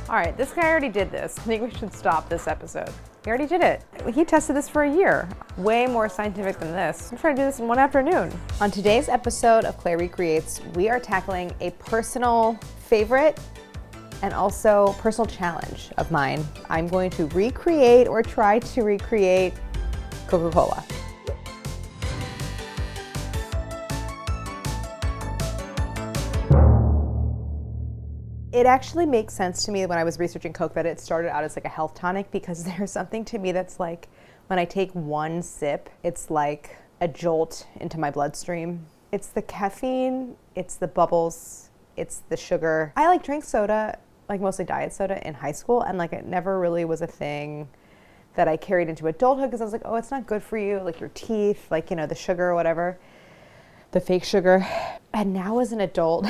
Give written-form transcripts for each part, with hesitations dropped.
All right, this guy already did this. I think we should stop this episode. He already did it. He tested this for a year. Way more scientific than this. I'm trying to do this in one afternoon. On today's episode of Claire Recreates, we are tackling a personal favorite and also personal challenge of mine. I'm going to recreate or try to recreate Coca-Cola. It actually makes sense to me when I was researching Coke that it started out as like a health tonic, because there's something to me that's like, when I take one sip, it's like a jolt into my bloodstream. It's the caffeine, it's the bubbles, it's the sugar. I like drank soda, like mostly diet soda in high school, and like it never really was a thing that I carried into adulthood because I was like, oh, it's not good for you, like your teeth, like, you know, the sugar or whatever, the fake sugar. And now as an adult,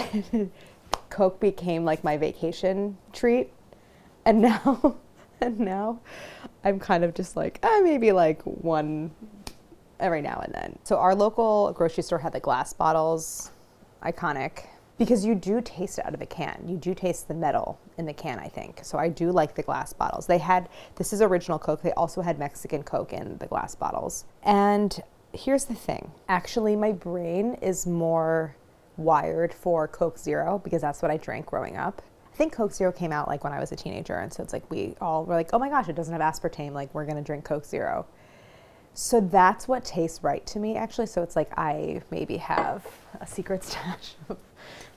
Coke became like my vacation treat, and now I'm kind of just like, maybe like one every now and then. So our local grocery store had the glass bottles, iconic, because you do taste it out of the can. You do taste the metal in the can, I think. So I do like the glass bottles. This is original Coke. They also had Mexican Coke in the glass bottles. And here's the thing. Actually, my brain is more wired for Coke Zero because that's what I drank growing up. I think Coke Zero came out like when I was a teenager, and so it's like we all were like, oh my gosh, it doesn't have aspartame, like we're gonna drink Coke Zero. So that's what tastes right to me, actually. So it's like I maybe have a secret stash of,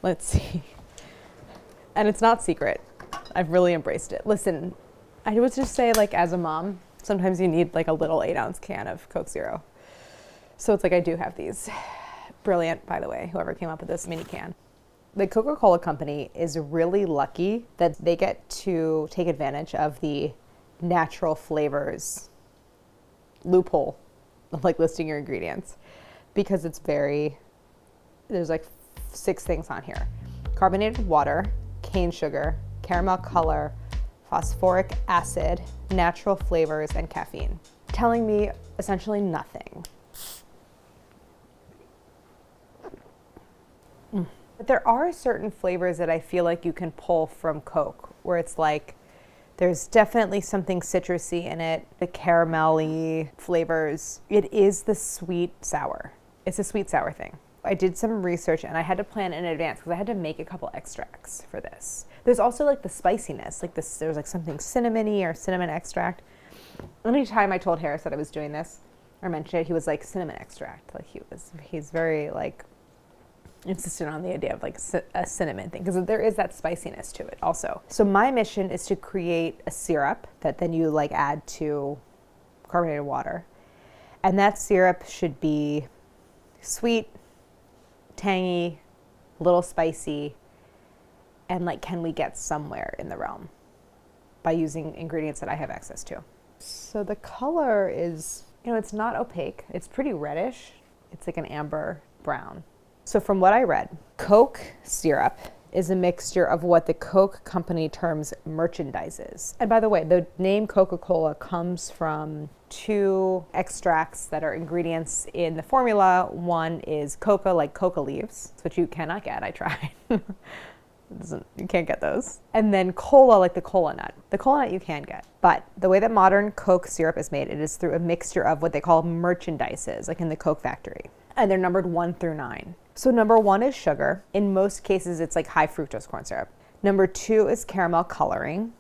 let's see. And it's not secret. I've really embraced it. Listen, I would just say, like, as a mom, sometimes you need like a little 8-ounce can of Coke Zero. So it's like I do have these. Brilliant, by the way, whoever came up with this mini can. The Coca-Cola company is really lucky that they get to take advantage of the natural flavors loophole of like listing your ingredients, because there's like 6 things on here: carbonated water, cane sugar, caramel color, phosphoric acid, natural flavors, and caffeine. Telling me essentially nothing. But there are certain flavors that I feel like you can pull from Coke, where it's like there's definitely something citrusy in it, the caramelly flavors. It is the sweet sour. It's a sweet sour thing. I did some research and I had to plan in advance because I had to make a couple extracts for this. There's also like the spiciness, like this, there's like something cinnamony or cinnamon extract. Anytime I told Harris that I was doing this or mentioned it, he was like, cinnamon extract. Like he's very like insistent on the idea of like a cinnamon thing, because there is that spiciness to it also. So my mission is to create a syrup that then you like add to carbonated water. And that syrup should be sweet, tangy, a little spicy, and like, can we get somewhere in the realm by using ingredients that I have access to? So the color is, you know, it's not opaque. It's pretty reddish. It's like an amber brown. So from what I read, Coke syrup is a mixture of what the Coke company terms merchandises. And by the way, the name Coca-Cola comes from 2 extracts that are ingredients in the formula. One is coca, like coca leaves, which you cannot get. I tried. You can't get those. And then cola, like the cola nut. The cola nut you can get. But the way that modern Coke syrup is made, it is through a mixture of what they call merchandises, like in the Coke factory. And they're numbered 1 through 9. So number 1 is sugar. In most cases, it's like high fructose corn syrup. Number 2 is caramel coloring.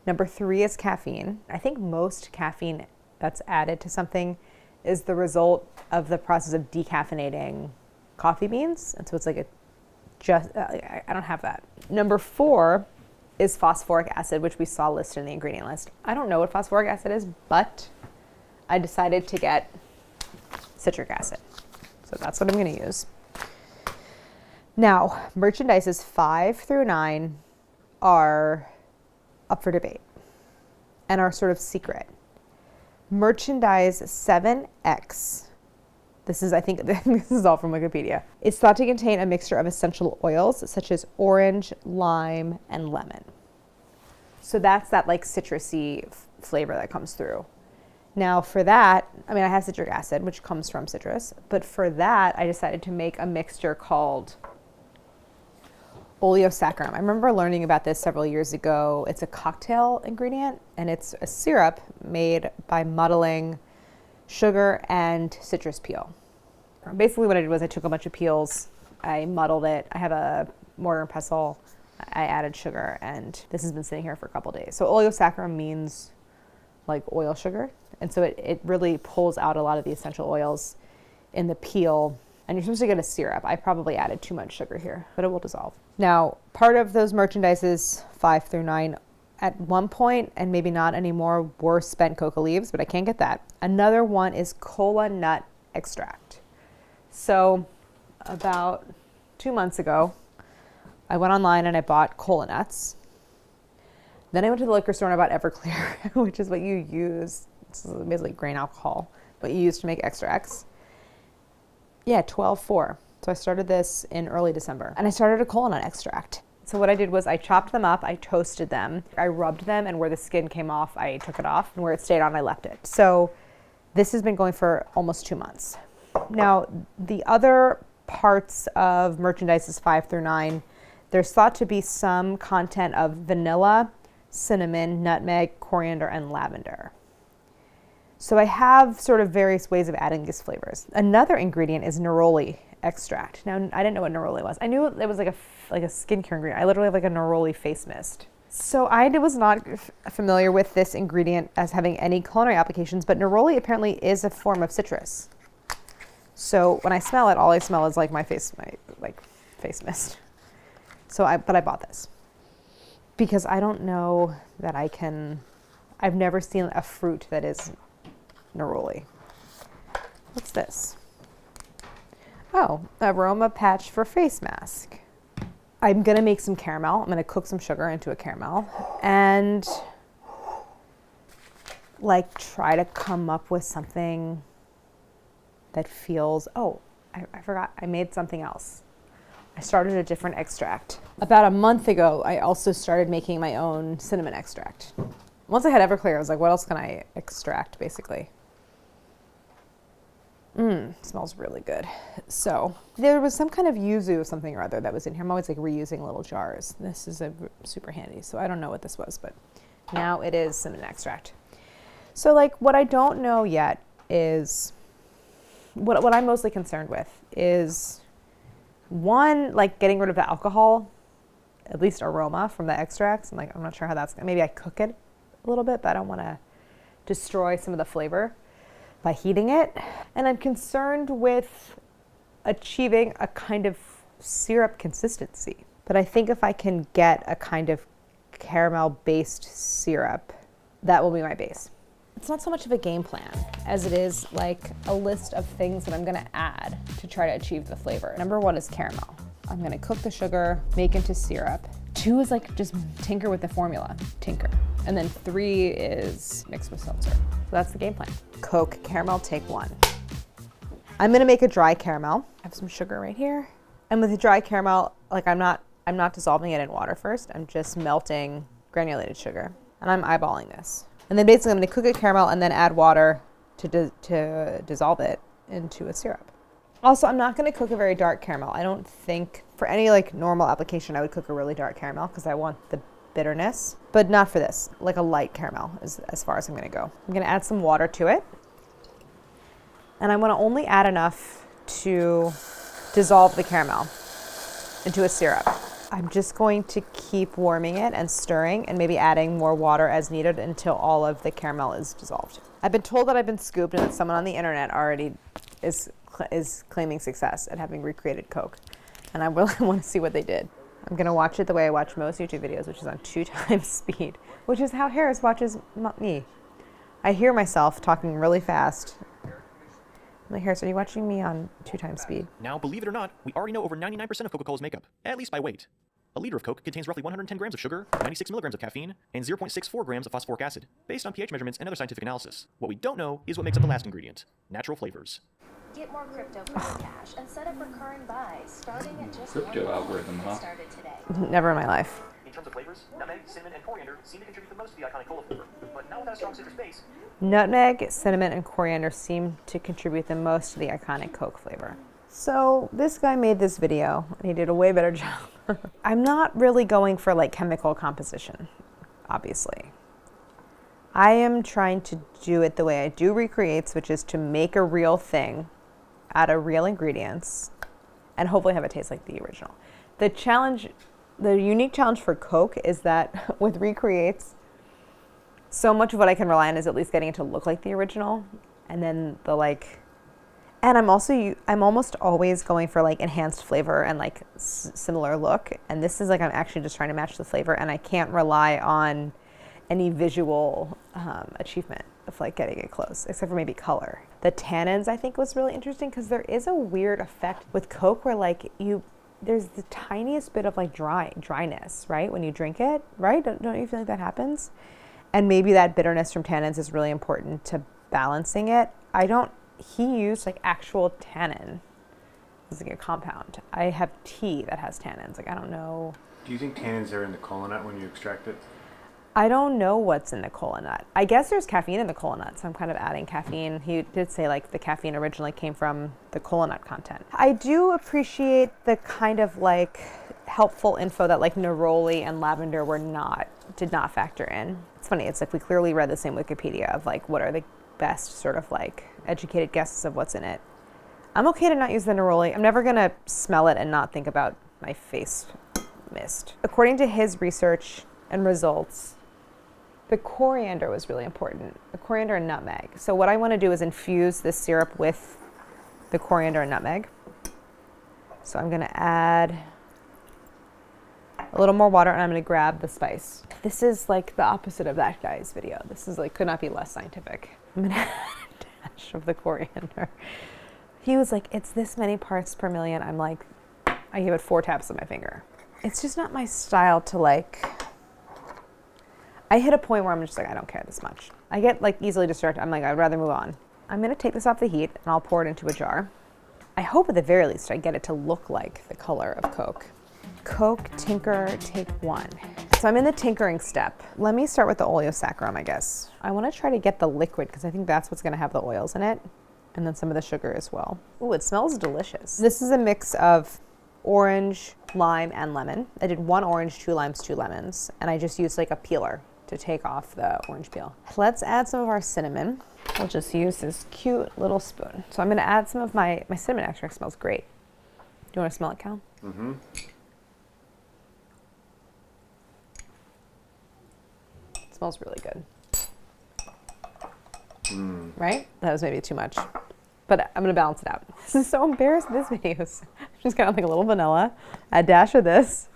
Number 3 is caffeine. I think most caffeine that's added to something is the result of the process of decaffeinating coffee beans. And so it's like I don't have that. Number 4 is phosphoric acid, which we saw listed in the ingredient list. I don't know what phosphoric acid is, but I decided to get citric acid. So that's what I'm going to use. Now, merchandises 5 through 9 are up for debate and are sort of secret. Merchandise 7X, I think this is all from Wikipedia, is thought to contain a mixture of essential oils such as orange, lime, and lemon. So that's that like citrusy flavor that comes through. Now for that, I mean, I have citric acid, which comes from citrus, but for that, I decided to make a mixture called oleosaccharum. I remember learning about this several years ago. It's a cocktail ingredient, and it's a syrup made by muddling sugar and citrus peel. Basically what I did was I took a bunch of peels, I muddled it. I have a mortar and pestle. I added sugar, and this has been sitting here for a couple days. So oleosaccharum means like oil sugar, and so it really pulls out a lot of the essential oils in the peel, and you're supposed to get a syrup. I probably added too much sugar here, but it will dissolve. Now, part of those merchandises 5 through 9 at one point, and maybe not anymore, were spent coca leaves, but I can't get that. Another one is cola nut extract. So about 2 months ago, I went online and I bought cola nuts. Then I went to the liquor store and I bought Everclear, which is what you use. It's basically grain alcohol, what you use to make extracts. Yeah, 12-4. So I started this in early December, and I started a cola nut extract. So what I did was I chopped them up, I toasted them, I rubbed them, and where the skin came off, I took it off, and where it stayed on, I left it. So this has been going for almost 2 months. Now, the other parts of merchandises 5 through 9, there's thought to be some content of vanilla, cinnamon, nutmeg, coriander, and lavender. So I have sort of various ways of adding these flavors. Another ingredient is neroli extract. Now, I didn't know what neroli was. I knew it was like a skincare ingredient. I literally have like a neroli face mist. So I was not familiar with this ingredient as having any culinary applications, but neroli apparently is a form of citrus. So when I smell it, all I smell is like my face mist. But I bought this because I don't know that I've never seen a fruit that is neroli. What's this? Oh, aroma patch for face mask. I'm gonna make some caramel. I'm gonna cook some sugar into a caramel and like try to come up with something that feels, I forgot, I made something else. I started a different extract. About a month ago, I also started making my own cinnamon extract. Once I had Everclear, I was like, what else can I extract, basically? Smells really good. So there was some kind of yuzu something or other that was in here. I'm always like reusing little jars. This is super handy. So I don't know what this was, but now it is cinnamon extract. So like what I don't know yet is, what I'm mostly concerned with is, one, like getting rid of the alcohol, at least aroma from the extracts. And like, I'm not sure how maybe I cook it a little bit, but I don't want to destroy some of the flavor by heating it. And I'm concerned with achieving a kind of syrup consistency. But I think if I can get a kind of caramel-based syrup, that will be my base. It's not so much of a game plan as it is like a list of things that I'm gonna add to try to achieve the flavor. Number 1 is caramel. I'm gonna cook the sugar, make into syrup. 2 is like just tinker with the formula, tinker. And then 3 is mix with seltzer. So that's the game plan. Coke, caramel, take 1. I'm gonna make a dry caramel. I have some sugar right here. And with the dry caramel, like I'm not dissolving it in water first. I'm just melting granulated sugar. And I'm eyeballing this. And then basically I'm gonna cook a caramel and then add water to dissolve it into a syrup. Also, I'm not gonna cook a very dark caramel. I don't think, for any like normal application, I would cook a really dark caramel because I want the bitterness, but not for this. Like a light caramel is as far as I'm gonna go. I'm gonna add some water to it. And I wanna only add enough to dissolve the caramel into a syrup. I'm just going to keep warming it and stirring and maybe adding more water as needed until all of the caramel is dissolved. I've been told that I've been scooped and that someone on the internet already is claiming success at having recreated Coke. And I really want to see what they did. I'm gonna watch it the way I watch most YouTube videos, which is on 2 times speed, which is how Harris watches me. I hear myself talking really fast. I'm like, Harris, are you watching me on 2 times speed? Now, believe it or not, we already know over 99% of Coca-Cola's makeup, at least by weight. A liter of Coke contains roughly 110 grams of sugar, 96 milligrams of caffeine, and 0.64 grams of phosphoric acid, based on pH measurements and other scientific analysis. What we don't know is what makes up the last ingredient, natural flavors. Get more crypto for your cash and set up recurring buys starting at just Crypto algorithm, huh? started today. Never in my life. In terms of flavors, nutmeg, cinnamon, and coriander seem to contribute the most to the iconic cola flavor, but not without a strong citrus base. Nutmeg, cinnamon, and coriander seem to contribute the most to the iconic Coke flavor. So this guy made this video, and he did a way better job I'm not really going for like chemical composition, obviously. I am trying to do it the way I do Recreates, which is to make a real thing out of real ingredients and hopefully have it taste like the original. The challenge, the unique challenge for Coke is that with Recreates, so much of what I can rely on is at least getting it to look like the original. And then the like, and I'm almost always going for like enhanced flavor and like similar look. And this is like, I'm actually just trying to match the flavor, and I can't rely on any visual achievement of like getting it close, except for maybe color. The tannins I think was really interesting because there is a weird effect with Coke where like there's the tiniest bit of like dryness, right? When you drink it, right? Don't you feel like that happens? And maybe that bitterness from tannins is really important to balancing it. He used like actual tannin as like a compound. I have tea that has tannins. Like, I don't know. Do you think tannins are in the cola nut when you extract it? I don't know what's in the cola nut. I guess there's caffeine in the cola nut, so I'm kind of adding caffeine. He did say like the caffeine originally came from the cola nut content. I do appreciate the kind of like helpful info that like neroli and lavender did not factor in. It's funny, it's like we clearly read the same Wikipedia of like what are the best sort of like educated guesses of what's in it. I'm okay to not use the neroli. I'm never gonna smell it and not think about my face mist. According to his research and results, the coriander was really important. The coriander and nutmeg. So what I want to do is infuse this syrup with the coriander and nutmeg. So I'm going to add a little more water, and I'm going to grab the spice. This is like the opposite of that guy's video. This is like, could not be less scientific. I'm going to add a dash of the coriander. He was like, it's this many parts per million. I'm like, I give it 4 taps of my finger. It's just not my style to like, I hit a point where I'm just like, I don't care this much. I get like easily distracted. I'm like, I'd rather move on. I'm gonna take this off the heat and I'll pour it into a jar. I hope at the very least I get it to look like the color of Coke. Coke Tinker Take 1. So I'm in the tinkering step. Let me start with the oleosaccharum, I guess. I wanna try to get the liquid because I think that's what's gonna have the oils in it. And then some of the sugar as well. Ooh, it smells delicious. This is a mix of orange, lime, and lemon. I did 1 orange, 2 limes, 2 lemons. And I just used like a peeler to take off the orange peel. Let's add some of our cinnamon. We'll just use this cute little spoon. So I'm gonna add some of my cinnamon extract. Smells great. Do you wanna smell it, Cal? Mm-hmm. It smells really good. Right? That was maybe too much, but I'm gonna balance it out. This is so embarrassing, this video. I'm just gonna like a little vanilla, a dash of this.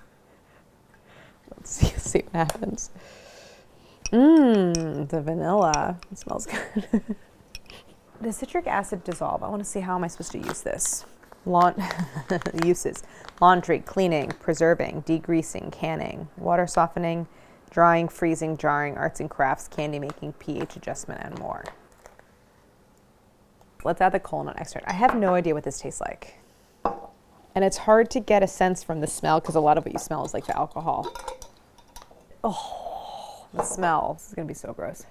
Let's see what happens. The vanilla. It smells good. The citric acid dissolve. I want to see how am I supposed to use this. Uses. Laundry, cleaning, preserving, degreasing, canning, water softening, drying, freezing, jarring, arts and crafts, candy making, pH adjustment, and more. Let's add the cola nut extract. I have no idea what this tastes like. And it's hard to get a sense from the smell because a lot of what you smell is like the alcohol. Oh. The smell. This is going to be so gross.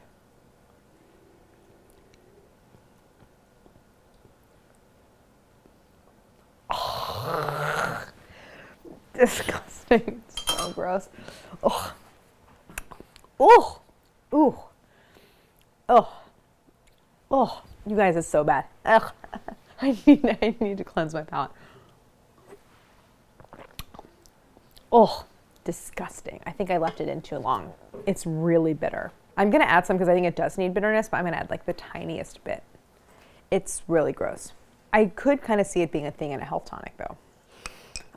Oh, disgusting. It's so gross. Oh. Oh. Ooh. Oh. Oh. You guys, it's so bad. Ugh. I need to cleanse my palate. Oh. Disgusting. I think I left it in too long. It's really bitter. I'm gonna add some because I think it does need bitterness, but I'm gonna add like the tiniest bit. It's really gross. I could kind of see it being a thing in a health tonic though.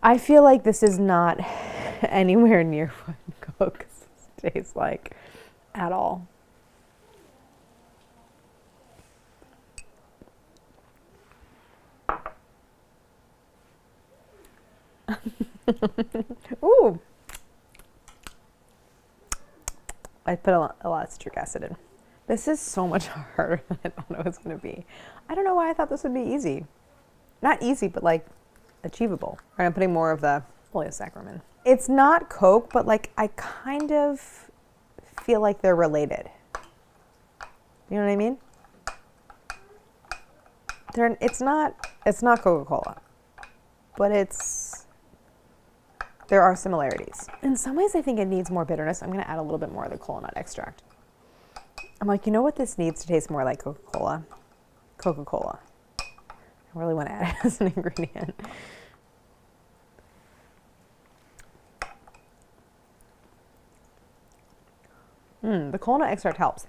I feel like this is not anywhere near what Coke tastes like at all. Ooh. I put a lot of citric acid in. This is so much harder than I thought it was going to be. I don't know why I thought this would be easy. Not easy, but like achievable. All right, I'm putting more of the oleosaccharum in. It's not Coke, but like I kind of feel like they're related. You know what I mean? It's not Coca-Cola, but it's There are similarities. In some ways, I think it needs more bitterness. I'm gonna add a little bit more of the cola nut extract. I'm like, you know what this needs to taste more like Coca-Cola? Coca-Cola. I really want to add it as an ingredient. The cola nut extract helps.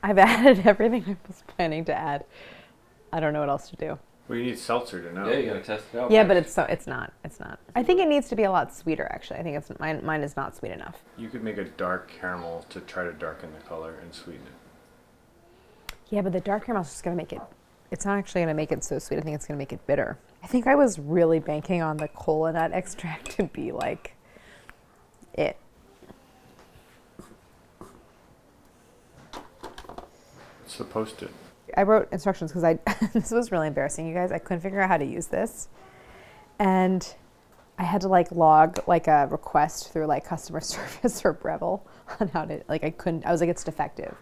I've added everything I was planning to add. I don't know what else to do. Well, you need seltzer to know. Yeah, you gotta test it out. Yeah, but it's not. I think it needs to be a lot sweeter, actually. I think mine is not sweet enough. You could make a dark caramel to try to darken the color and sweeten it. Yeah, but the dark caramel is just going to make it, it's not actually going to make it so sweet. I think it's going to make it bitter. I think I was really banking on the cola nut extract to be like it. It's supposed to. I wrote instructions because this was really embarrassing, you guys. I couldn't figure out how to use this. And I had to like log like a request through like customer service or Breville on how to, like I was like, it's defective.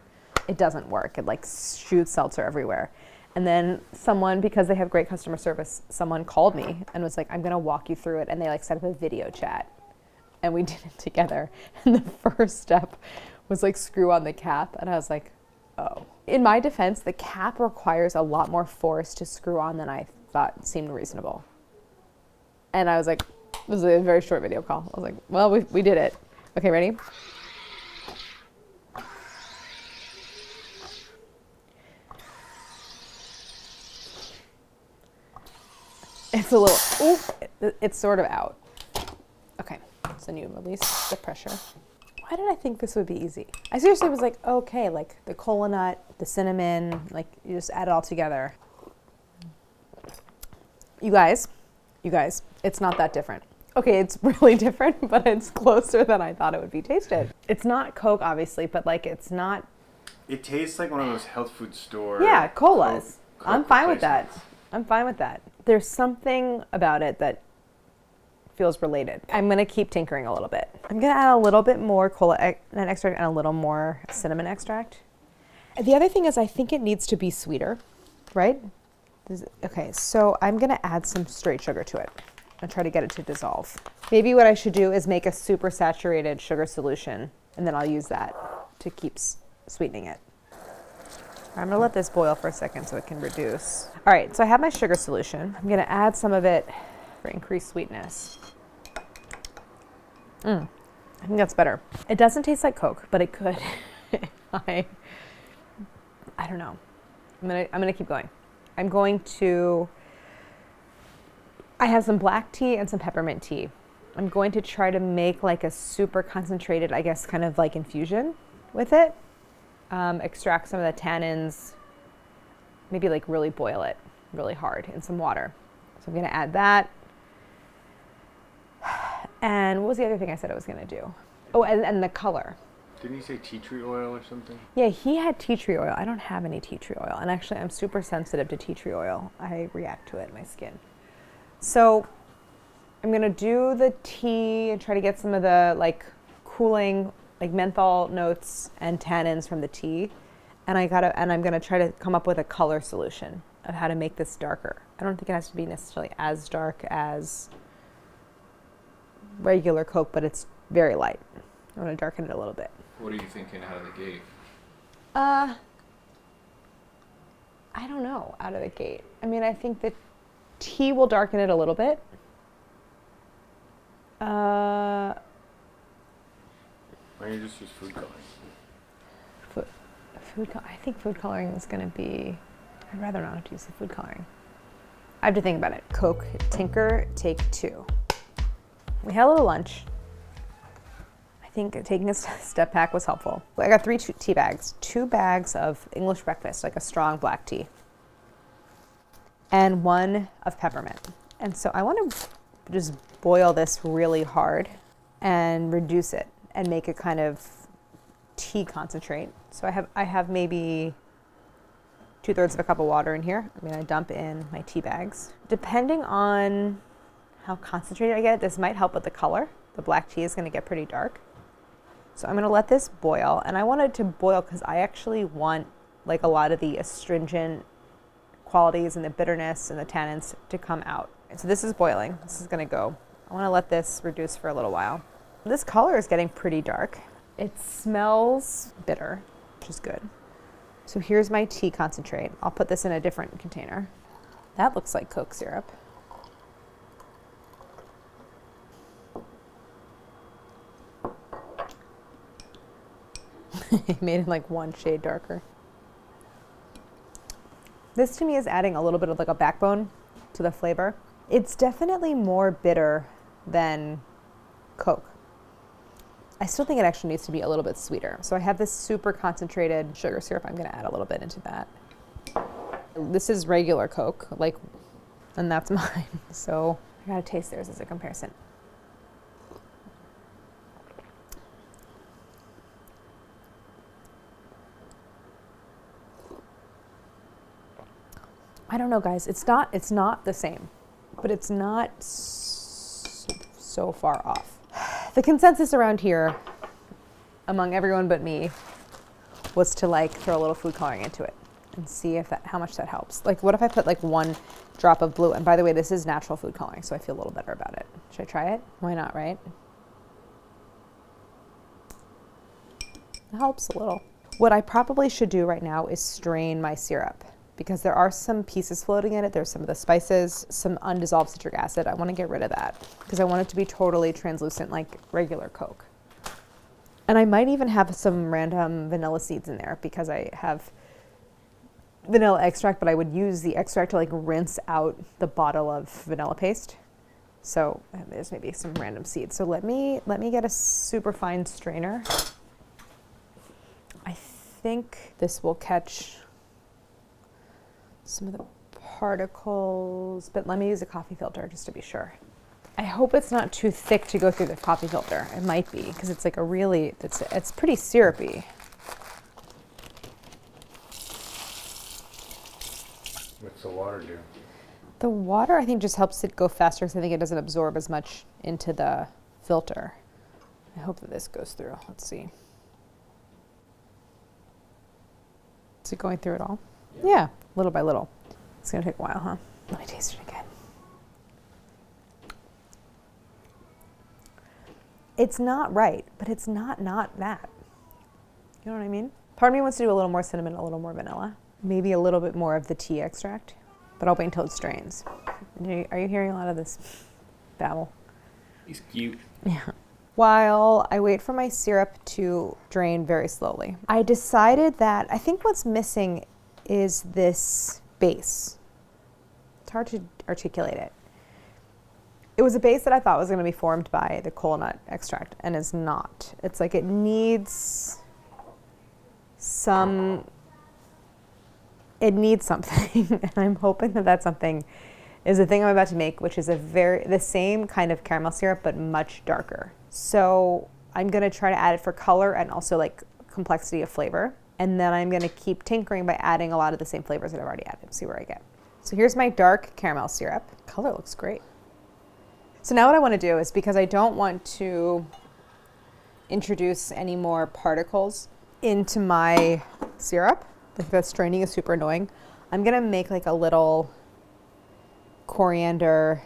It doesn't work. It like shoots seltzer everywhere. And then someone, because they have great customer service, someone called me and was like, I'm gonna walk you through it. And they like set up a video chat and we did it together. And the first step was like screw on the cap. And I was like, oh. In my defense, the cap requires a lot more force to screw on than I thought seemed reasonable. And I was like, it was a very short video call. I was like, well, we did it. Okay, ready? It's a little, ooh, it's sort of out. Okay, so you release the pressure. Why did I think this would be easy? I seriously was like, okay, like the cola nut, the cinnamon, like you just add it all together. You guys, it's not that different. Okay, it's really different, but it's closer than I thought it would be tasted. It's not Coke, obviously, but like it's not. It tastes like one of those health food store. Yeah, colas. Coke I'm fine with that. replacements. I'm fine with that. There's something about it that feels related. I'm gonna keep tinkering a little bit. I'm gonna add a little bit more cola nut extract and a little more cinnamon extract. The other thing is I think it needs to be sweeter, right? Okay, so I'm gonna add some straight sugar to it and try to get it to dissolve. Maybe what I should do is make a super saturated sugar solution and then I'll use that to keep sweetening it. I'm gonna let this boil for a second so it can reduce. All right, so I have my sugar solution. I'm gonna add some of it for increased sweetness. I think that's better. It doesn't taste like Coke, but it could. I don't know. I'm gonna keep going. I have some black tea and some peppermint tea. I'm going to try to make like a super concentrated, I guess, kind of like infusion with it. Extract some of the tannins, maybe like really boil it really hard in some water. So I'm gonna add that. And what was the other thing I said I was gonna do? Oh, and the color. Didn't you say tea tree oil or something? Yeah, he had tea tree oil. I don't have any tea tree oil. And actually I'm super sensitive to tea tree oil. I react to it in my skin. So I'm gonna do the tea and try to get some of the like cooling, like menthol notes and tannins from the tea. And I'm gonna try to come up with a color solution of how to make this darker. I don't think it has to be necessarily as dark as regular Coke, but it's very light. I'm gonna darken it a little bit. What are you thinking out of the gate? I don't know, out of the gate. I mean, I think the tea will darken it a little bit. Why don't you just use food coloring? I think food coloring is going to be, I'd rather not use the food coloring. I have to think about it. Coke Tinker, take 2. We had a little lunch. I think taking a step back was helpful. I got 3 tea bags, 2 bags of English breakfast, like a strong black tea, and 1 of peppermint. And so I want to just boil this really hard and reduce it and make a kind of tea concentrate. So I have maybe 2/3 of a cup of water in here. I'm gonna dump in my tea bags. Depending on how concentrated I get, this might help with the color. The black tea is gonna get pretty dark. So I'm gonna let this boil, and I want it to boil because I actually want like a lot of the astringent qualities and the bitterness and the tannins to come out. So this is boiling. This is gonna go. I wanna let this reduce for a little while. This color is getting pretty dark. It smells bitter, which is good. So here's my tea concentrate. I'll put this in a different container. That looks like Coke syrup. Made it like one shade darker. This to me is adding a little bit of like a backbone to the flavor. It's definitely more bitter than Coke. I still think it actually needs to be a little bit sweeter. So I have this super concentrated sugar syrup. I'm gonna add a little bit into that. This is regular Coke, like, and that's mine. So I gotta taste theirs as a comparison. I don't know, guys. It's not the same, but it's not so far off. The consensus around here, among everyone but me, was to like throw a little food coloring into it and see if how much that helps. Like, what if I put like 1 drop of blue? And by the way, this is natural food coloring, so I feel a little better about it. Should I try it? Why not, right? It helps a little. What I probably should do right now is strain my syrup, because there are some pieces floating in it. There's some of the spices, some undissolved citric acid. I want to get rid of that because I want it to be totally translucent like regular Coke. And I might even have some random vanilla seeds in there because I have vanilla extract, but I would use the extract to like rinse out the bottle of vanilla paste. So there's maybe some random seeds. So let me get a super fine strainer. I think this will catch some of the particles, but let me use a coffee filter just to be sure. I hope it's not too thick to go through the coffee filter. It might be, because it's like a really, it's pretty syrupy. What's the water do? The water, I think, just helps it go faster because I think it doesn't absorb as much into the filter. I hope that this goes through. Let's see. Is it going through it all? Yeah, little by little. It's gonna take a while, huh? Let me taste it again. It's not right, but it's not that. You know what I mean? Part of me wants to do a little more cinnamon, a little more vanilla. Maybe a little bit more of the tea extract, but I'll wait until it strains. Are you hearing a lot of this babble? He's cute. Yeah. While I wait for my syrup to drain very slowly, I decided that I think what's missing is this base. It's hard to articulate it. It was a base that I thought was going to be formed by the cola nut extract, and is not. It's like it needs something, and I'm hoping that that something is the thing I'm about to make, which is the same kind of caramel syrup, but much darker. So I'm going to try to add it for color and also like complexity of flavor. And then I'm going to keep tinkering by adding a lot of the same flavors that I've already added. See where I get. So here's my dark caramel syrup. Color looks great. So now what I want to do is, because I don't want to introduce any more particles into my syrup, like the straining is super annoying, I'm going to make like a little coriander,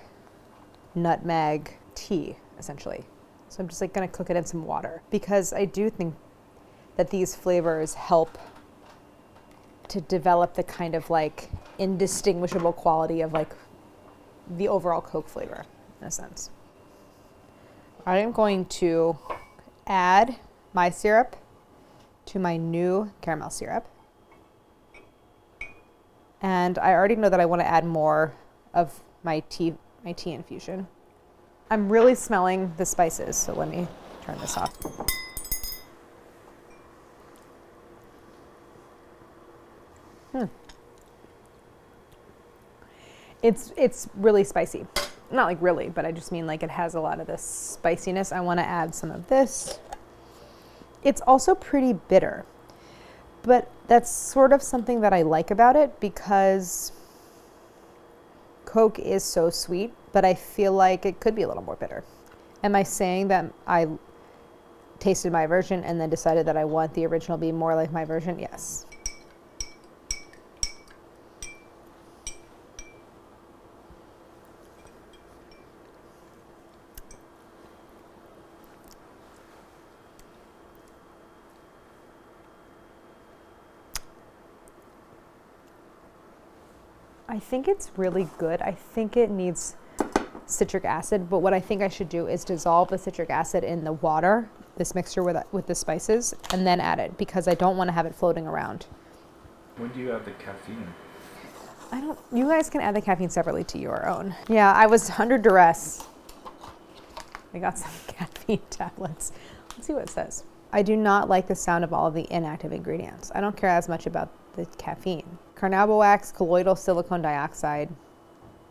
nutmeg tea, essentially. So I'm just like going to cook it in some water, because I do think that these flavors help to develop the kind of like indistinguishable quality of like the overall Coke flavor, in a sense. I am going to add my syrup to my new caramel syrup. And I already know that I want to add more of my tea infusion. I'm really smelling the spices, so let me turn this off. It's really spicy. Not like really, but I just mean like it has a lot of this spiciness. I want to add some of this. It's also pretty bitter, but that's sort of something that I like about it, because Coke is so sweet, but I feel like it could be a little more bitter. Am I saying that I tasted my version and then decided that I want the original to be more like my version, yes. I think it's really good. I think it needs citric acid, but what I think I should do is dissolve the citric acid in the water, this mixture with the spices, and then add it because I don't want to have it floating around. When do you add the caffeine? You guys can add the caffeine separately to your own. Yeah, I was under duress. I got some caffeine tablets. Let's see what it says. I do not like the sound of all of the inactive ingredients. I don't care as much about the caffeine. Carnauba colloidal silicone dioxide.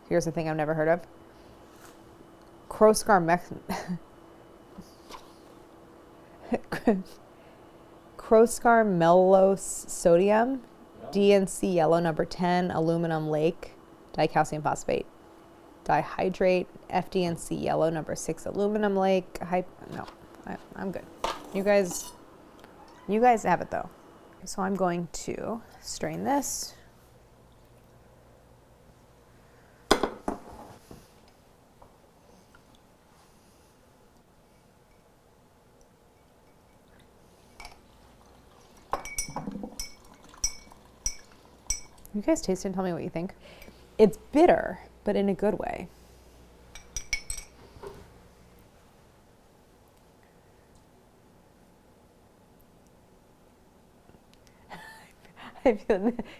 Here's the thing I've never heard of. Croscarmellose sodium, DNC yellow number 10, aluminum lake, dicalcium phosphate, dihydrate, FDNC yellow number 6, aluminum lake. No, I'm good. You guys have it though. So I'm going to strain this. You guys taste it and tell me what you think. It's bitter, but in a good way.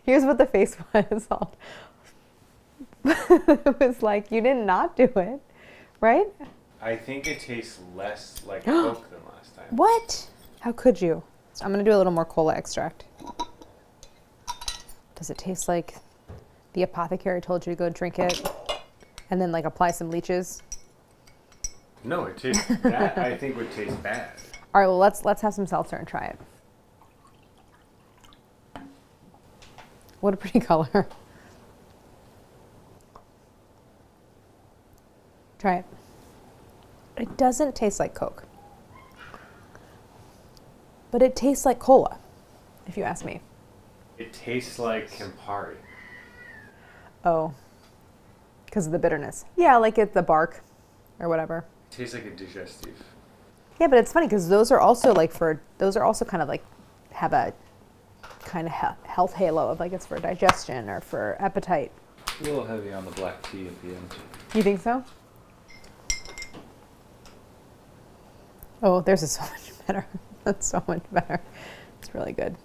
Here's what the face was. It was like, you did not do it, right? I think it tastes less like Coke than last time. What? How could you? I'm gonna do a little more cola extract. Does it taste like the apothecary told you to go drink it and then like apply some leeches? No, it tastes, that I think would taste bad. All right, well, let's have some seltzer and try it. What a pretty color. Try it. It doesn't taste like Coke, but it tastes like cola, if you ask me. It tastes like Campari. Oh, because of the bitterness. Yeah, like the bark or whatever. It tastes like a digestive. Yeah, but it's funny because those are also kind of like have a kind of health halo of like it's for digestion or for appetite. A little heavy on the black tea at the end. You think so? Oh, theirs is so much better. That's so much better. It's really good.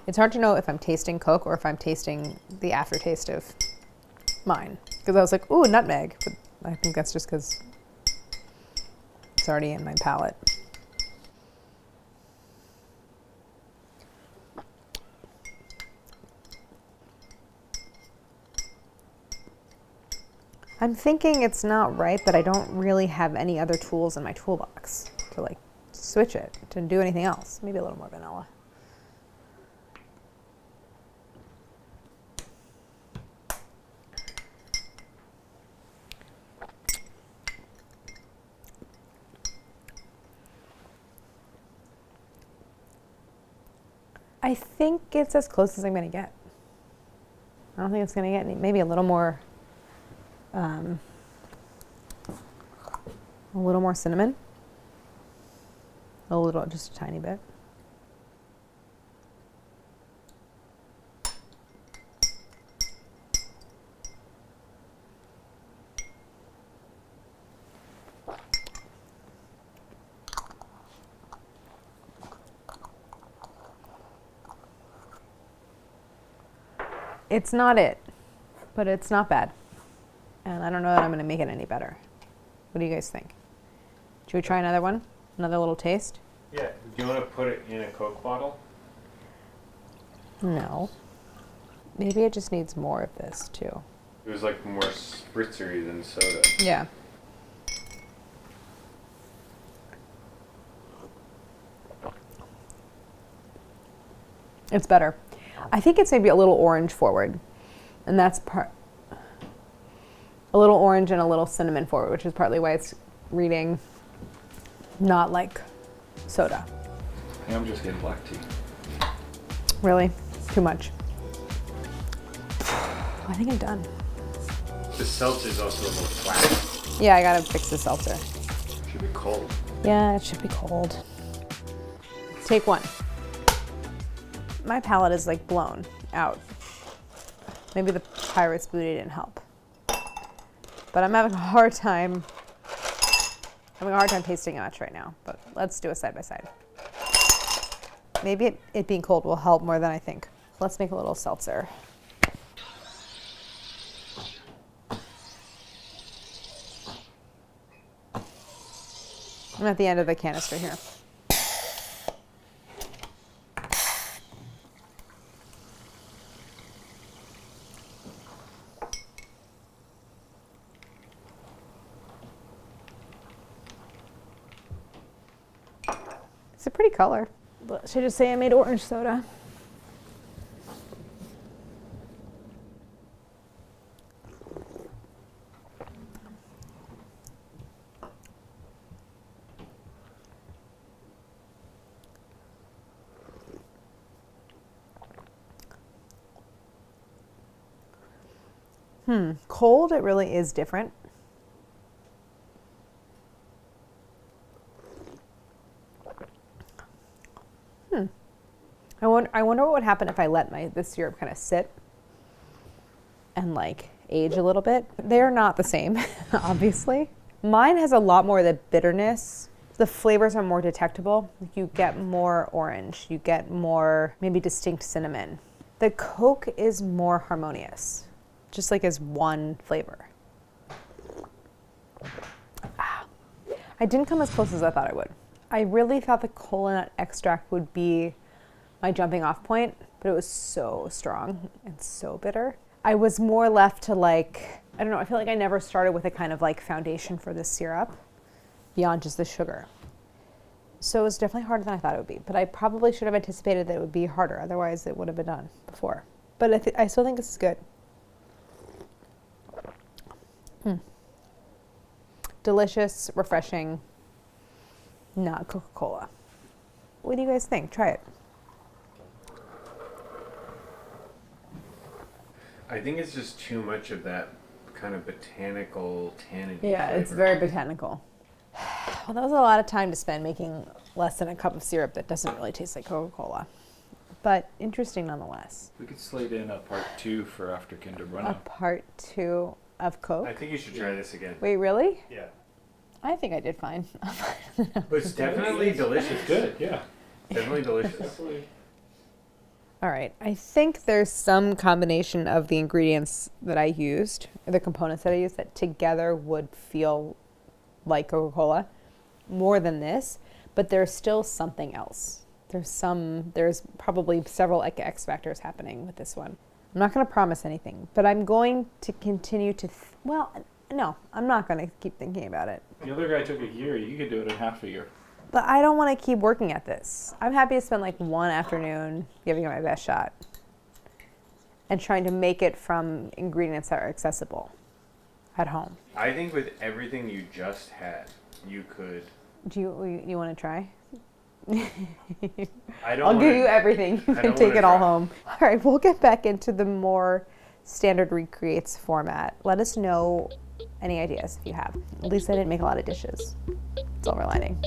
It's hard to know if I'm tasting Coke or if I'm tasting the aftertaste of mine. Because I was like, ooh, nutmeg. But I think that's just because it's already in my palate. I'm thinking it's not right, but I don't really have any other tools in my toolbox to like switch it, to do anything else. Maybe a little more vanilla. I think it's as close as I'm going to get. I don't think it's going to get any, maybe a little more cinnamon. Just a tiny bit. It's not it, but it's not bad. And I don't know that I'm going to make it any better. What do you guys think? Should we try another one? Another little taste? Yeah. Do you want to put it in a Coke bottle? No. Maybe it just needs more of this too. It was like more spritzery than soda. Yeah. It's better. I think it's maybe a little orange forward. And that's a little orange and a little cinnamon forward, which is partly why it's reading not like soda. I think I'm just getting black tea. Really? Too much. I think I'm done. The seltzer is also a little flat. Yeah, I gotta fix the seltzer. Should be cold. Yeah, it should be cold. Take one. My palate is like blown out. Maybe the Pirate's booty didn't help. But I'm having a hard time tasting much right now, but let's do a side by side. Maybe it being cold will help more than I think. Let's make a little seltzer. I'm at the end of the canister here. It's a pretty color. Should I just say I made orange soda? Cold, it really is different. I wonder what would happen if I let this syrup kind of sit and like age a little bit. They're not the same, obviously. Mine has a lot more of the bitterness. The flavors are more detectable. You get more orange. You get more maybe distinct cinnamon. The Coke is more harmonious, just like as one flavor. I didn't come as close as I thought I would. I really thought the cola nut extract would be my jumping off point, but it was so strong and so bitter. I was more left to like, I don't know, I feel like I never started with a kind of like foundation for this syrup beyond just the sugar. So it was definitely harder than I thought it would be, but I probably should have anticipated that it would be harder, otherwise it would have been done before. But I still think this is good. Delicious, refreshing, not Coca-Cola. What do you guys think? Try it. I think it's just too much of that kind of botanical tannin. Yeah, flavor. it's very botanical. Well, that was a lot of time to spend making less than a cup of syrup that doesn't really taste like Coca-Cola. But interesting nonetheless. We could slate in a part 2 for after Kinder A Bueno. part 2 of Coke. I think you should try this again. Wait, really? Yeah. I think I did fine. But it's definitely delicious. Good, yeah. Definitely delicious. All right, I think there's some combination of the ingredients that I used, or the components that I used, that together would feel like Coca-Cola more than this, but there's still something else. There's probably several X factors happening with this one. I'm not going to promise anything, but I'm going to continue to, no, I'm not going to keep thinking about it. The other guy took a year. You could do it in half a year. But I don't want to keep working at this. I'm happy to spend like one afternoon giving it my best shot and trying to make it from ingredients that are accessible at home. I think with everything you just had, you could. Do you want to try? I'll give you everything. You can take it all home. All right, we'll get back into the more standard recreates format. Let us know any ideas if you have. At least I didn't make a lot of dishes. Silver lining.